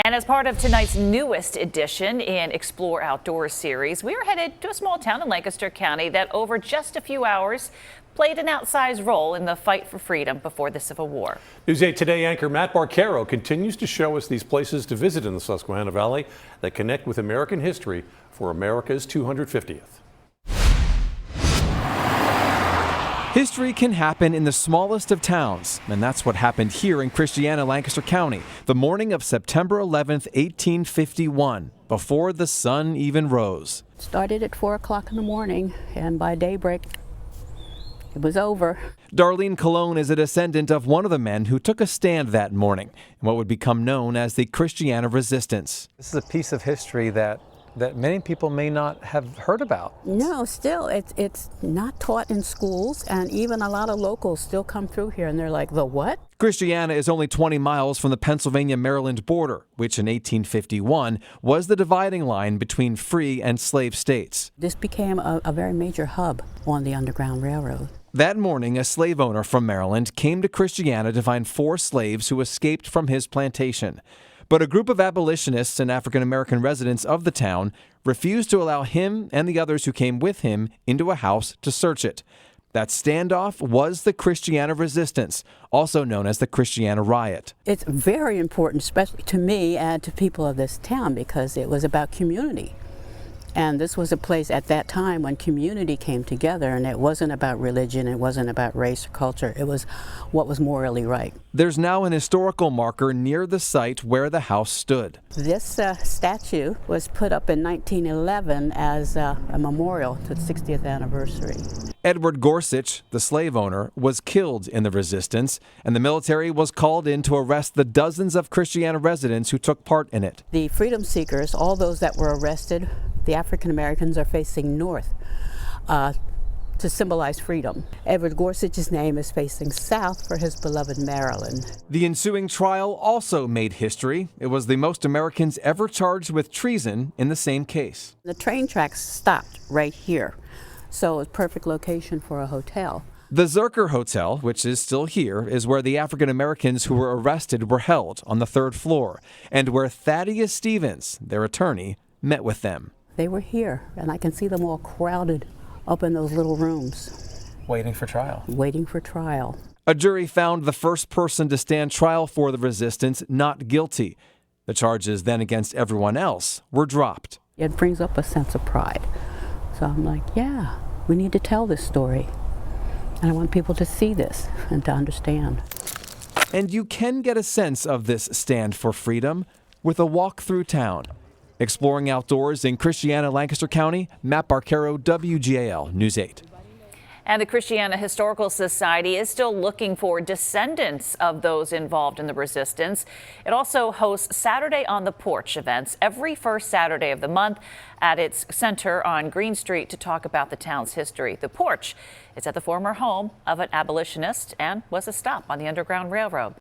And as part of tonight's newest edition in Explore Outdoors series, we are headed to a small town in Lancaster County that over just a few hours played an outsized role in the fight for freedom before the Civil War. News 8 Today anchor Matt Barcaro continues to show us these places to visit in the Susquehanna Valley that connect with American history for America's 250th. History can happen in the smallest of towns, and that's what happened here in Christiana, Lancaster County, the morning of September 11th, 1851, before the sun even rose. Started at 4 o'clock in the morning, and by daybreak, it was over. Darlene Colon is a descendant of one of the men who took a stand that morning in what would become known as the Christiana Resistance. This is a piece of history that many people may not have heard about. No, still, it's not taught in schools, and even a lot of locals still come through here and they're like, the what? Christiana is only 20 miles from the Pennsylvania-Maryland border, which in 1851 was the dividing line between free and slave states. This became a very major hub on the Underground Railroad. That morning, a slave owner from Maryland came to Christiana to find 4 slaves who escaped from his plantation. But a group of abolitionists and African-American residents of the town refused to allow him and the others who came with him into a house to search it. That standoff was the Christiana Resistance, also known as the Christiana Riot. It's very important, especially to me and to people of this town, because it was about community. And this was a place at that time when community came together, and it wasn't about religion, it wasn't about race or culture, it was what was morally right. There's now an historical marker near the site where the house stood. This statue was put up in 1911 as a memorial to the 60th anniversary. Edward Gorsuch, the slave owner, was killed in the resistance, and the military was called in to arrest the dozens of Christiana residents who took part in it. The freedom seekers, all those that were arrested, the African Americans, are facing north to symbolize freedom. Edward Gorsuch's name is facing south for his beloved Maryland. The ensuing trial also made history. It was the most Americans ever charged with treason in the same case. The train tracks stopped right here, so it was a perfect location for a hotel. The Zerker Hotel, which is still here, is where the African Americans who were arrested were held on the 3rd floor, and where Thaddeus Stevens, their attorney, met with them. They were here, and I can see them all crowded up in those little rooms. Waiting for trial. Waiting for trial. A jury found the first person to stand trial for the resistance not guilty. The charges then against everyone else were dropped. It brings up a sense of pride. So I'm like, yeah, we need to tell this story. And I want people to see this and to understand. And you can get a sense of this stand for freedom with a walk through town. Exploring outdoors in Christiana, Lancaster County, Matt Barcaro, WGAL News 8. And the Christiana Historical Society is still looking for descendants of those involved in the resistance. It also hosts Saturday on the Porch events every first Saturday of the month at its center on Green Street to talk about the town's history. The Porch is at the former home of an abolitionist and was a stop on the Underground Railroad.